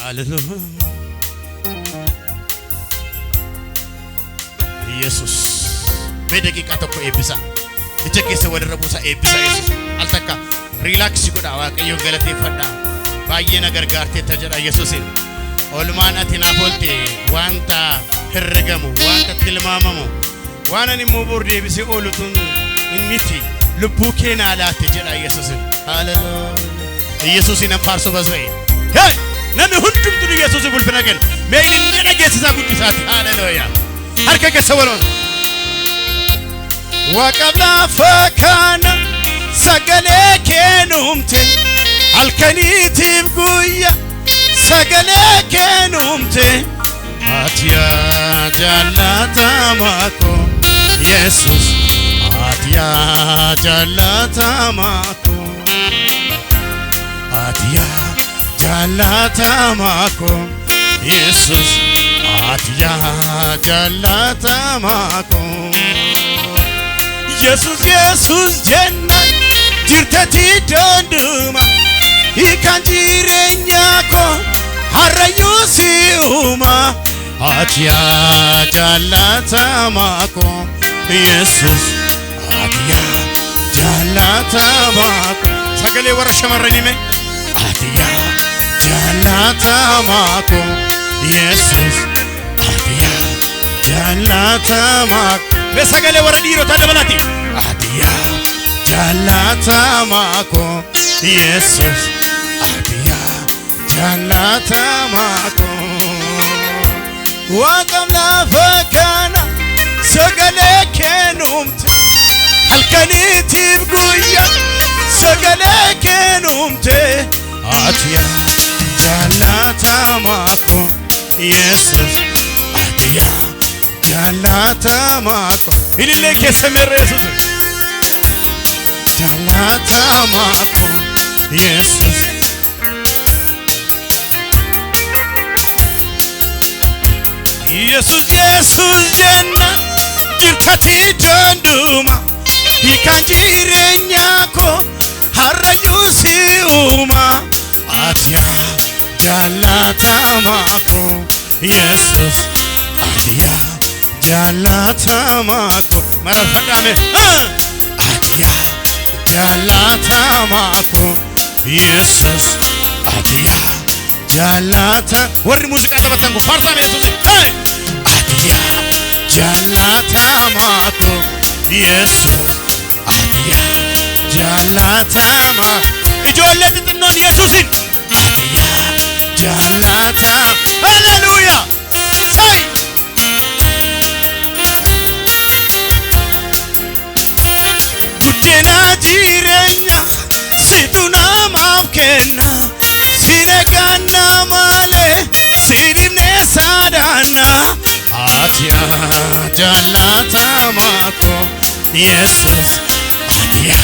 هاليلويا ኢየሱስ በደቂቃ ተቆ ኤብሳ እጀከሰ ወደረቡሳ ኤብሳ ኢየሱስ አልተካ ሪላክስ ይጎዳ ዋቀዮ ገለቴ ፈዳ ባየ ነገር ጋርቴ ተጀራ ኢየሱስ ኦልማናቲና ፎልቴ ዋንታ ህርገሙ ዋንታ ትልማማሙ ዋናኒ ሞቦር ዴቢሲ ኦሉቱን እንንቲ ልቡኬና አላት ተጀራ ኢየሱስ ሃሌሉያ ኢየሱስ ይነፋርሶ በዘይ ሄይ ነን ሁሉም ዱን ኢየሱስ ቡልፈነገን ሜይን ነገሰሳ ጉዲሳት ሃሌሉያ harka kesawalon waqabla fakana sagale kenumte alkanitib guya sagale kenumte atya jannata mako Jesus atya jannata mako atya jannata mako Jesus atya jannata mako Jesus jannat jirtati donduma ikanjirenya ko harayu siuma atya jannata mako Jesus atya jannata mako sagale warashamarani me atya jannata mako Jesus atya jannata mako besagale waradiro tadabalati atya jannata mako Jesus atya jannata mako waqamla fakana sagale kenumte halkanitib guya sagale kenumte atya jannata mako Jesus atya jannata mako ilile kesemere Jesus jannata mako Jesus Jesus jannat jirtati donduma ikanjirenya ko harayu siuma atya jannata mako Jesus atya jannata mako marafadame atya jannata mako Jesus atya jannata war musica tabatango farsame Jesus atya jannata mako Jesus atya jannata mako ijolet tinnon Yesusin atya jannata hallelujah say budena jirenya situna mafkena sinegana male sirimne sadana atya jannata mako Jesus atya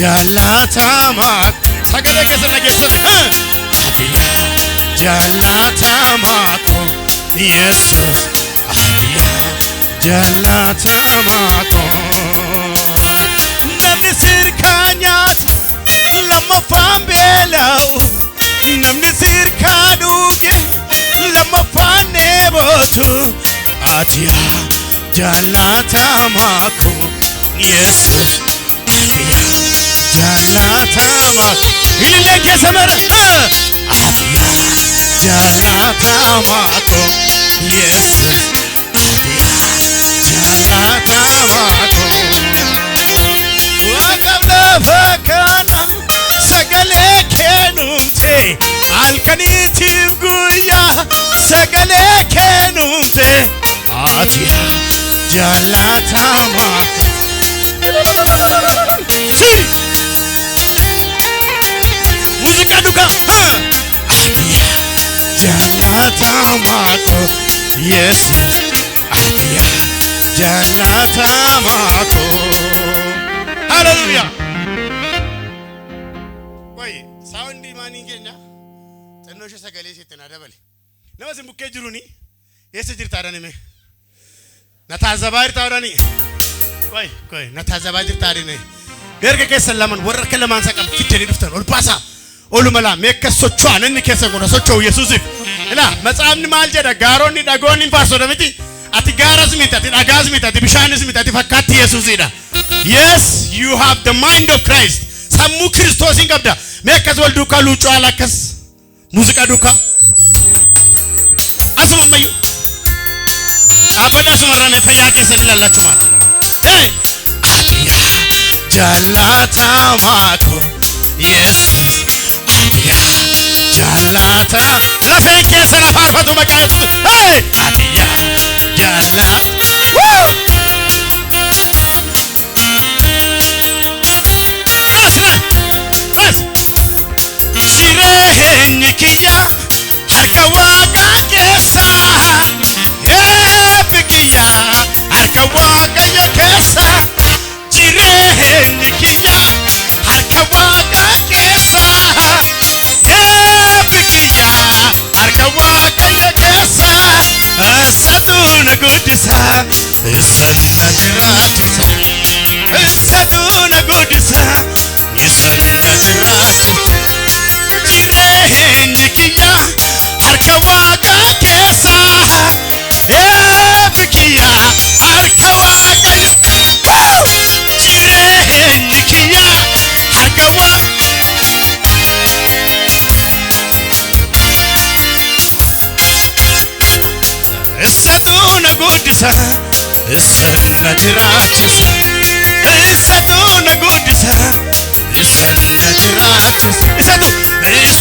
jannata mako sagale kesenagesen atya jannata mako Jesus atya jannata mako namni sirkanyat lama fambelau namni sirkaduke lama fanebotu atya jannata mako Jesus atya jannata mako ilile kesemere atya jannata mako Jesus atya jannata mako waqabla fakana sagale kenumte alkanitib guya sagale kenumte atya jannata mako si musica duka atya jannata mako Jesus atya jannata mako hallelujah wai soundi mani kenya tanno sagale sitena dabale namas bukke jiruni yese jirtarani me natazabair tawrani wai natazabair tarine derge ke salaman warra kalaman sakam fiteni duftan ol pasa أولو ملا ميكسوچو أنني كيسكونا سوچو يسوسف إلا مصعبني مال جدا غاروني داغوني فارسو دمتي أتي غارز ميت أتي أغاز ميت أتي بشانز ميت أتي فكاتي يسوسيدا. Yes, you have the mind of Christ. Samu Christos ingabda mekazol duka lucho alakas muzika duka asuma mayu abada sumarane fayake sallallahu chuma hey atiya jalata mako yes atiya jalata la feke sala farfatu makat hey atiya jalata woo Nikiya harka waqa keessa eebikiya harka waqa keessa nikiya harka waqa keessa eebikiya harka waqa keessa saduna gudisa sanna jiraachisa saduna gudisa sanna jiraachisa Nikiya harka waqa keessa eebikiya harka waqa nikiya harka waqa saduna gudisa sanna jiraachisa saduna gudisa sanna jiraachisa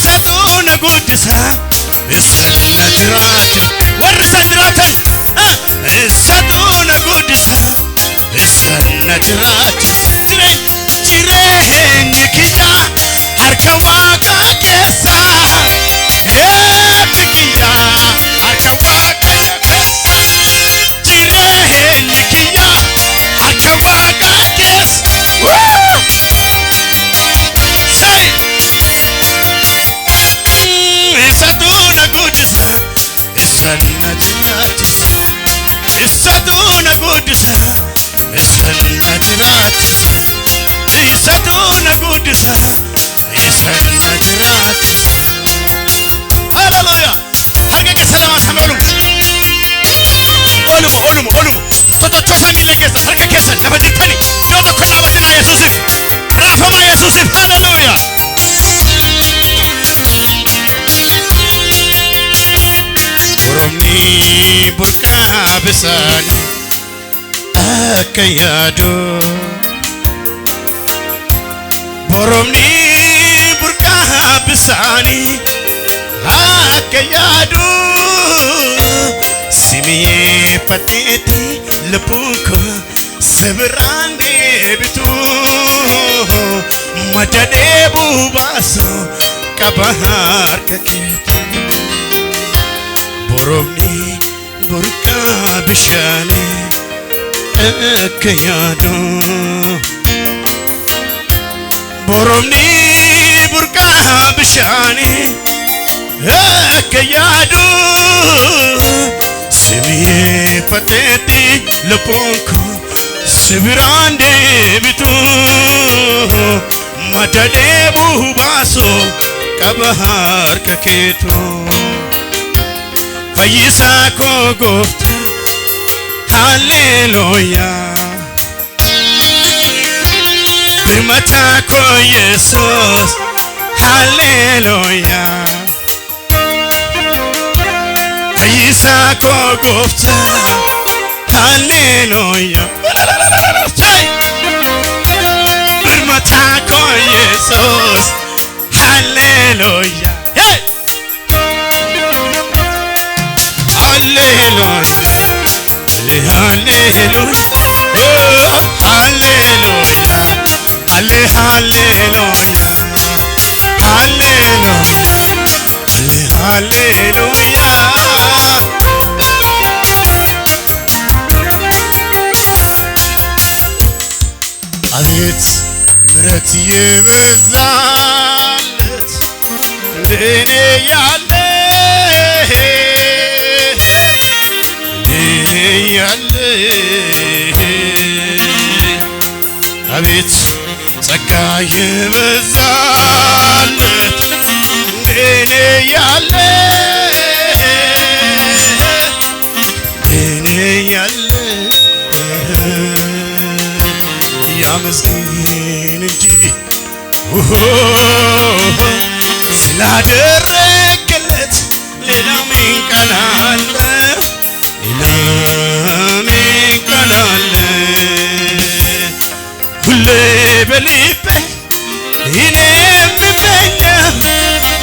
saduna gudisa sanna jiraachisa warsa jiraatas saduna gudisa sanna jiraachisa nikiya harka waqa keessa eebikiya harka waqa keessa nikiya harka waqa keessa saduna gudisa sanna jiraachisa saduna gudisa sanna jiraachisa saduna gudisa sanna jiraachisa hallelujah harka keessa lama samalu olumu sochochosa miila keessa harka keessa lafa jirtani iddoo tokko dhaabatina yesuusif raafama yesuusif hallelujah Boromni burqa bisani akka yaadu Boromni burqa bisani akka yaadu Simiye pateti lubuko sabirande bitu Matade bubaso kabahar kaketu Boromni burqa bishani akka yaadu Boromni burqa bishani akka yaadu Simiye pateti lubuko sabirande bitu Matade bubaso kabahar kaketu Fayyisa ko goofta hallelujah birmata ko yesus hallelujah Fayyisa ko goofta hallelujah birmata ko yesus hallelujah hey Hallelujah, hallelujah, oh hallelujah, hallelujah, hallelujah, hallelujah. አቤት ምሕረት የበዛለት እንደኔ ያለ ያለ አቤት ጸጋ የበዛለት ስላደረክለት ሌላ ምን ቃል አለ? ሌላ ምን ቃል አለ? ሁሌ በልቤ እኔ የምመኘው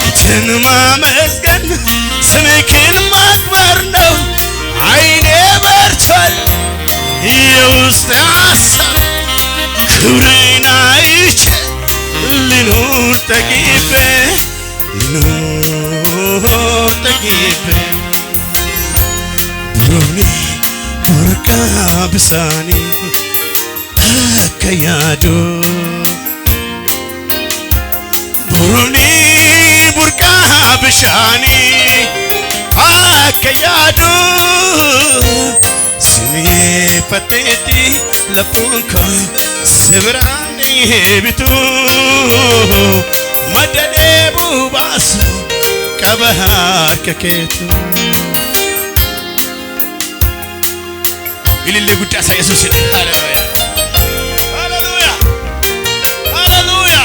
አንተን ማመስገን ስምህን ማክበር ነው። አይኔ በርቷል የውስጥ ሀሳብ ክብርን አይቼ ልኑር ጠግቤ ብሮኒ ቡርቃ ብሳኒ አከያዶ ብሮኒ ቡርቃ ብሻኒ አከያዶ ስሜ ፈቴቲ ለፑንካ ስብራኒ ቢቱ መደኔ ቡባሱ ቀበሃር ከኬቱ ኢልሌ ጉዳሳ ኢየሱስ ሃሌሉያ ሃሌሉያ ሃሌሉያ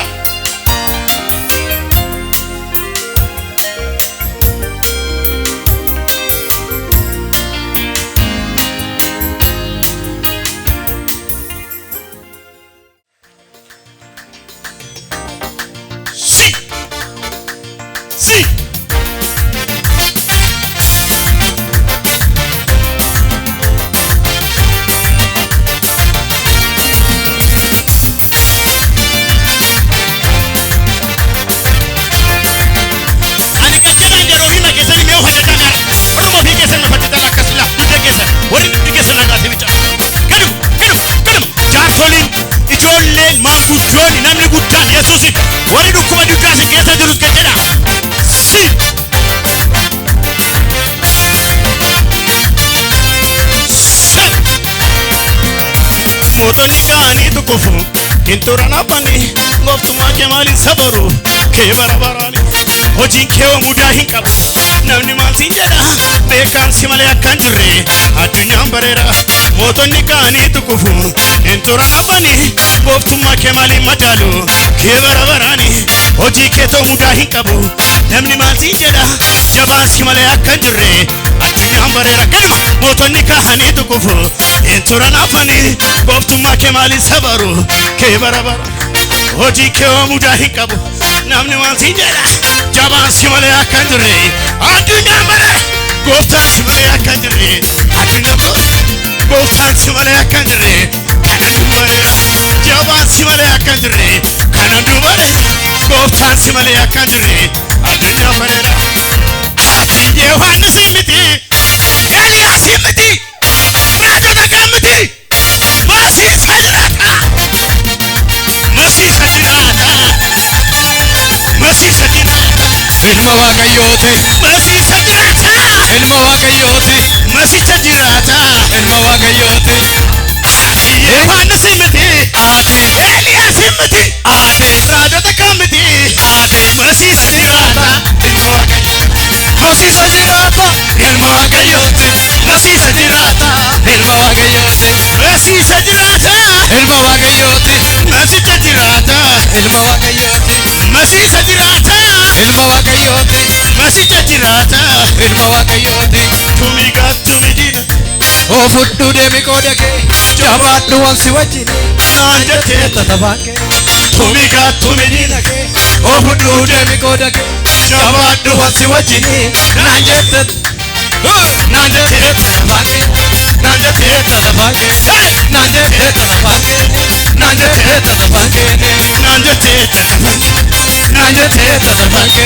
namni guddaan Yesuus warri dhukkuba duddaa si keessa jirus kan jedha mootonni kaanii tokkofu kinturaan abbanii gooftummaa kee maaliin sabaru kee barabaraani hojiin kee mudaa hin qabu namni maal siin jedha beekamsi malee akkan jirre addunyaan bareera mootonni kaanii tokkofu kinturaan abbanii gooftummaa kee maaliin madaalu kee barabaraani hojii kee ta'u mudaa hin qabu namni maal siin jedha jabaasi malee akkan jirre addunyaan bareera galma mootonni kaanii tokkofu kinturaan abbanii gooftummaa kee maaliin sabaru kee barabara hojii kee mudaa hin qabu namni maal siin jedha jabaasi malee akkan jirre addunyaan bareera gooftaan si malee akkan jirre addunyaan gooftaan si malee akkan jirre kanan dubareera jabaan si malee akkan jirre kanan dubareera gooftaan si malee akkan jirre addunyaan bareera Yohaannis miti Eliyaas miti raajota kan miti Masiisa jiraata Masiisa jiraata Masiisa jiraata ilma waaqayyooti Masiisa jiraata ilma waaqayyooti Masiisa jiraata ilma waaqayyooti Yohaannis miti Eliyaas miti raajota kan miti Masiisa jiraata ilma waaqayyooti Masiisa jiraata ilma waaqayyooti Masiisa jiraata ilma waaqayyooti Masiisa jiraata ilma waaqayyooti Masiisa jiraata ilma waaqayyooti Masiisa jiraata ilma waaqayyooti Masiisa jiraata ilma waaqayyooti Tumiga tumidina O fudhu deemi qooda kee jabaadhu wansi wajjin naan jettee tatabaanke Tumiga tumidina kee O fudhu deemi qooda kee jabaadhu wansi wajjin naan jettee tatabaanke naan jettee tatabaanke naan jettee tatabaanke naan jettee tatabaanke naan jettee tatabaanke naan jettee tatabaanke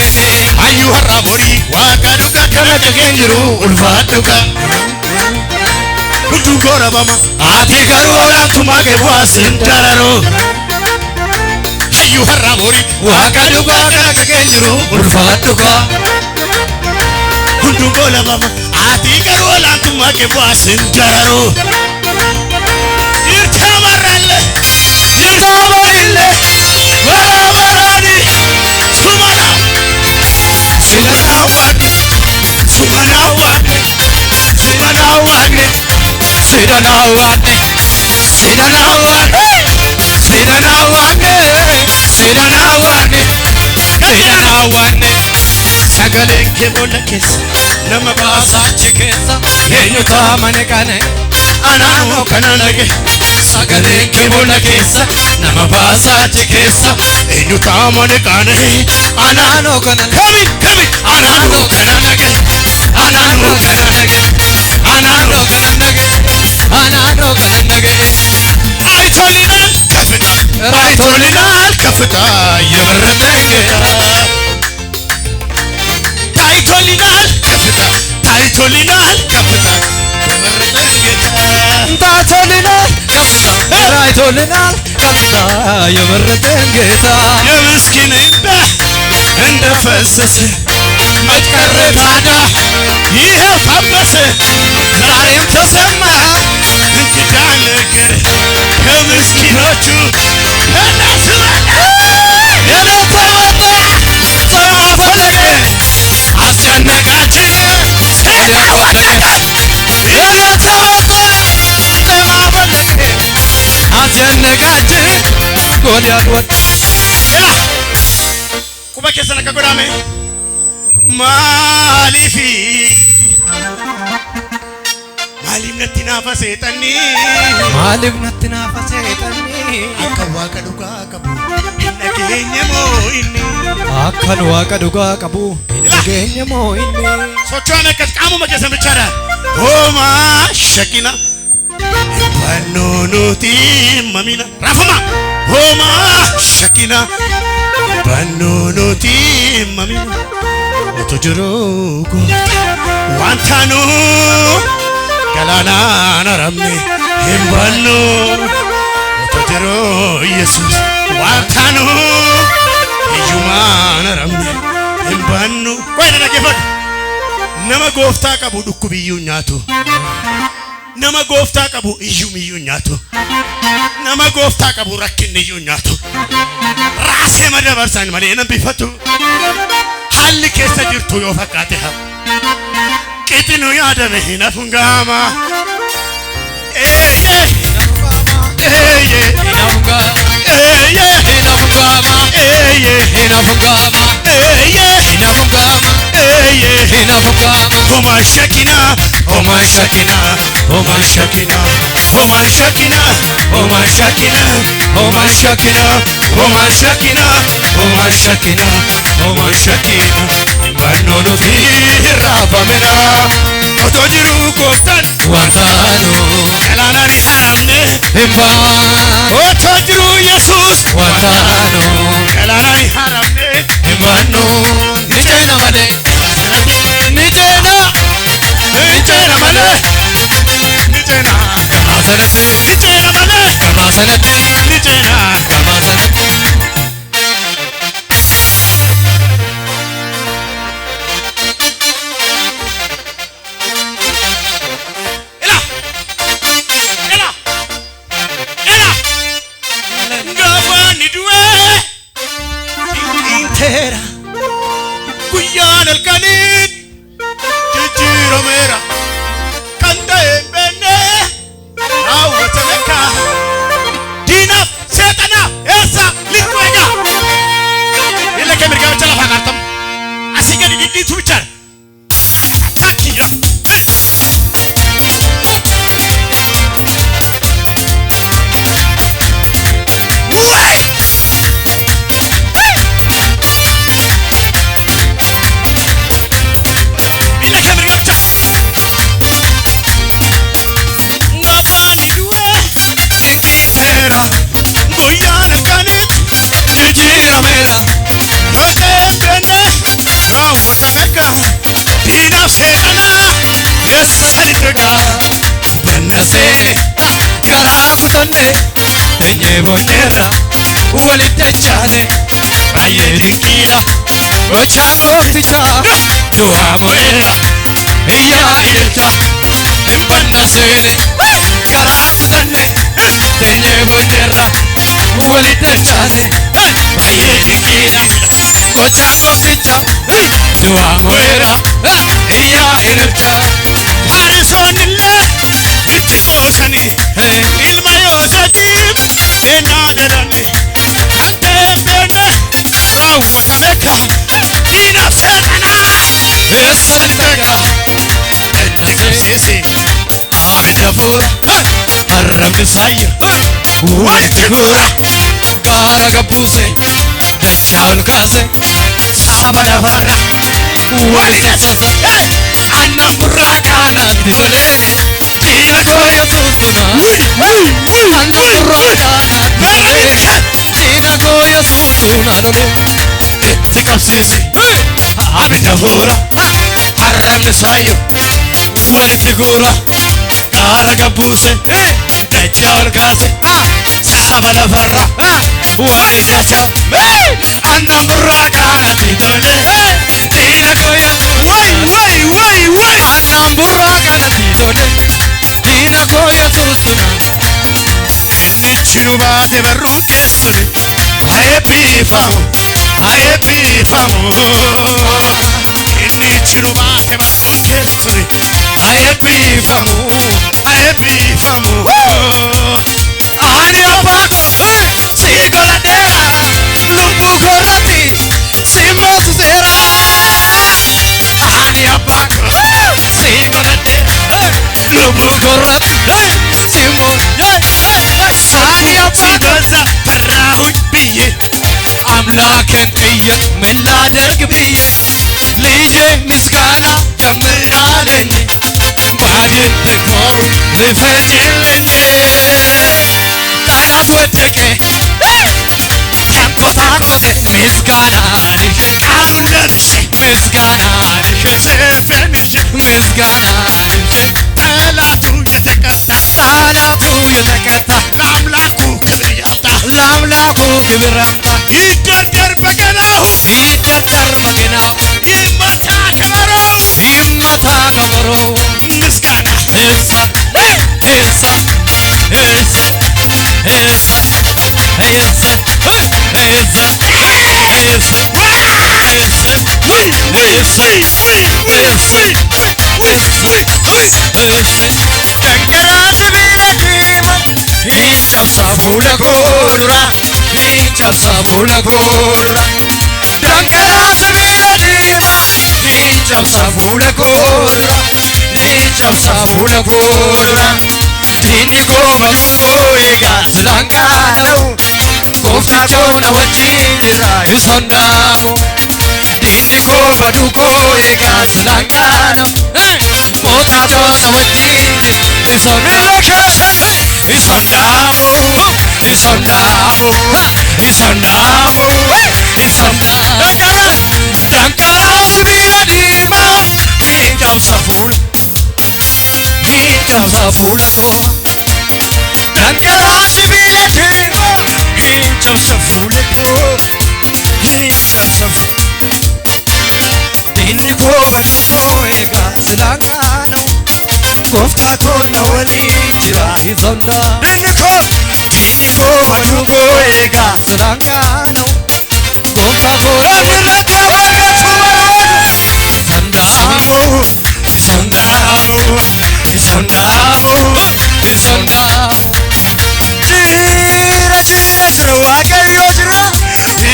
hayyuu har'a borii waaqa dhugaa kana jageen jiru ulfaadhuga Hudu gora bama ati garuu olaantummaa kee bu'aasin dararoo hayyuu har'a borii waaqa dhugaa kana jageen jiru ulfaadhuga Hudu gora bama ati garuu olaantummaa kee bu'aasin dararoo Irtamarralle barabaraani sumana waaqni sumana waaqni sumana waaqni sidana waaqni sidana waaqni sidana waaqni sidana waaqni sidana sagaleen kee boolla keessa nama baasaa achi keessa eenyutu amane kana anaanoo kana nage sagaleen kee boolla keessa nama baasaa achi keessa eenyutu amane kana anaanoo kana kami anaanoo kana nage anaanoo kana nage anaanoo kana nage anaanoo kana nage አይቶልናል ከፍታ አይቶልናል ከፍታ የመረጠን ጌታ ታይቶልናል ከፍታ የመረጠን ጌታ ታይቶልናል ከፍታ ታይቶልናል ከፍታ የመረጠን ጌታ የምስኪን እንባ እንደፈሰሰ መቀረ ታዲያ ይኸው ታበሰ ዛሬም ተሰማ እንግዳ ነገር ከምስኪኖቹ ከነሱ የኔ ተወጣ ሰማ ፈለገ አስጨነቃችን ጎልያድ ወደቀ የኔ ተወጣ ሰማ ፈለገ አስጨነቃችን ጎልያድ ወደቀ ቁባ ከሰነ ከጎዳሜ ማሊፊ ማሊም ነቲናፈ ሰይጣኒ ማሊም ነቲናፈ ሰይጣኒ akka waaqa dhugaa qabu hin dhageenye moo inni akkan waaqa dhugaa qabu hin dhageenye moo inni socho'ame akkas qaamuma keessa bichaadhaan homaa shakkina hubannoo nuti mamina raafama homaa shakkina hubannoo nuti mamina utu jiru wanta nu galaanaan aramne hin bannu utu jiru Yesus wanta nu hiyyumaan aramne hin bannu qoyna dhaggeeffadhu nama gooftaa qabu dhukkubiyyuu nyaatu nama gooftaa qabu iyyumiyyuu nyaatu nama gooftaa qabu rakkinniyyuu nyaatu raasee madabarsan malee nan bifatu haalli keessa jirtu yoo fakkaate haa qixinu yaadame hin afungama Homa shakina, homa shakina, homa shakina, homa shakina, homa shakina, homa shakina, homa shakina, homa shakina, homa shakina. Banonu fi rafamena, otojiru koftan wantano kalanani haramne himba otojiru Jesus wantano kalanani haramne himbano nijena male nijena male nijena kamasanate nijena male kamasanate nijena kamasanate Intera Guyana el canit Jijiro mera Kanda embene Awata meka Dinaf setana Esa litwega Ile kemirga wachala fakartam Asiga di tubichar Takiya Bonera walite chale aye dikila ochano ticha dua moera iya ilta embanda sele karakutane tenye bonera walite chale aye dikila ochano ticha dua moera iya ilta Harisonilla itosani ilma yosadim enadani ante bene rawata meka dinaf setana Esanitaka Sisi Abidda fuura Arrabni saayya Walitti guura Gaara gabbuuse Dachaa ol kaase Saba lafarra Wali sassasa Annan burraaqaa natti tole Diina koo Yesuus tuna Annan burraaqaa natti tole Diina koo Yesuus tuna lole Itti qabsiisi Abidda fuura Arrabni saayya Walitti guura Gaara gabbuuse Dachaa ol kaase Saba lafarra Wali sassasa Annan burraaqaa natti tole Diina koo Yesuus Annan burraaqaa natti tole Diina koo Yesuus tuna Inni jiru baate barruun keessani Haeebbifamu Inni jiru baate barruun keessani Haeebbifamu Ani abbaa koo si godhadheera lubbuu koorratti si moosiseera Ani abbaa koo si godhadheera lubbuu koorratti si moosiseera Ani abbaa koo Farraa'u biyye አምላክን ብዬ ምን ላደርግ ብዬ ልጄ ምስጋና ጀምራለኝ ባድን ደግሞ ልፈጭልኝ ጠላት ወደቀ ተንቆታቆተ ምስጋናንሽ ቃሉን ለብሼ ምስጋናንሽ ዘፈንሽ ምስጋናንሽ ጠላቱ የተቀጣ ለአምላኩ ክብር ያጣ ለአምላኩ ክብር ያምጣ ይደርደር በገናው ይደርደር በገናው ይመታ ከበሮው ይመታ ከበሮው ምስጋና እሰይ እሰይ እሰይ እሰይ እሰይ እሰይ ደንገራስ ቢለኪማ ሂንጨብሳ ፉለ ኮዱራ ሂንጨብሳ ፉለ ኮዱራ ደንገራስ ቢለኪማ ሂንጨብሳ ፉለ ኮዱራ ሂንጨብሳ ፉለ ኮዱራ ዲኒ ኮመዱኮ ይጋስላንቃነው Gooftaachona wajjin irraa isondaamo Diinni koo baduu koo eegaas lanqaanam Mootaachona wajjin isondaamo Isondaamo Isondaamo Isondaamo Isondaamo Dankaraa sibiila diimaa Hiinjabsa fuula Hiinjabsa fuula koo Dankaraa sibiila diimaa Hiinjabsa fuula koo Hiinjabsa Diinni koo baduu koo eegaas lanqaanam Gooftaachona waliin jira isondaa Diinni koo baduu koo eegaas lanqaanam Gooftaachona irratti abargachuu Isondaamo Isondaamo Isondaamo Jira Waaqayyo jira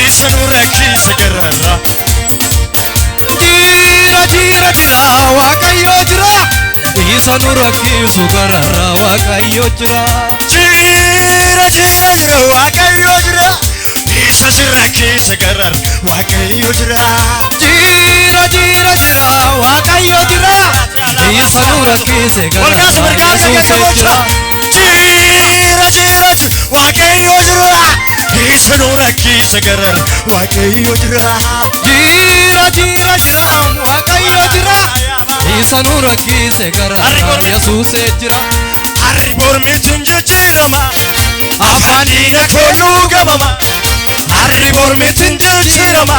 isa nu rakkise gararra Jira Waaqayyo jira isa nu rakkisu gararra Waaqayyo jira Jira Waaqayyo jira isa si rakkise gararra Waaqayyo jira Jira Waaqayyo jira isa nu rakkise gararra Yesuus jira Jira Waaqayyo jira isa nu rakkise gararra Waaqayyo jira Jira Waaqayyo jira isa nu rakkise gararra Yesuus jira Harri mormitiin jijjiirama afaan diina koo luugamama Harri mormitiin jijjiirama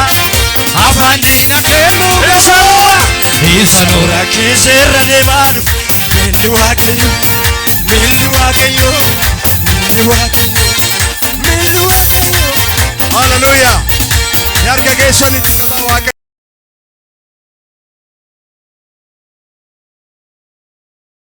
afaan diina koo luugamama isa nu rakkise irra deemaa dhufu milli Waaqayyo milli Waaqayyo milli Waaqayyo milli Waaqayyo Hallelujah. Yarga keessanitti irraa Waaqayyo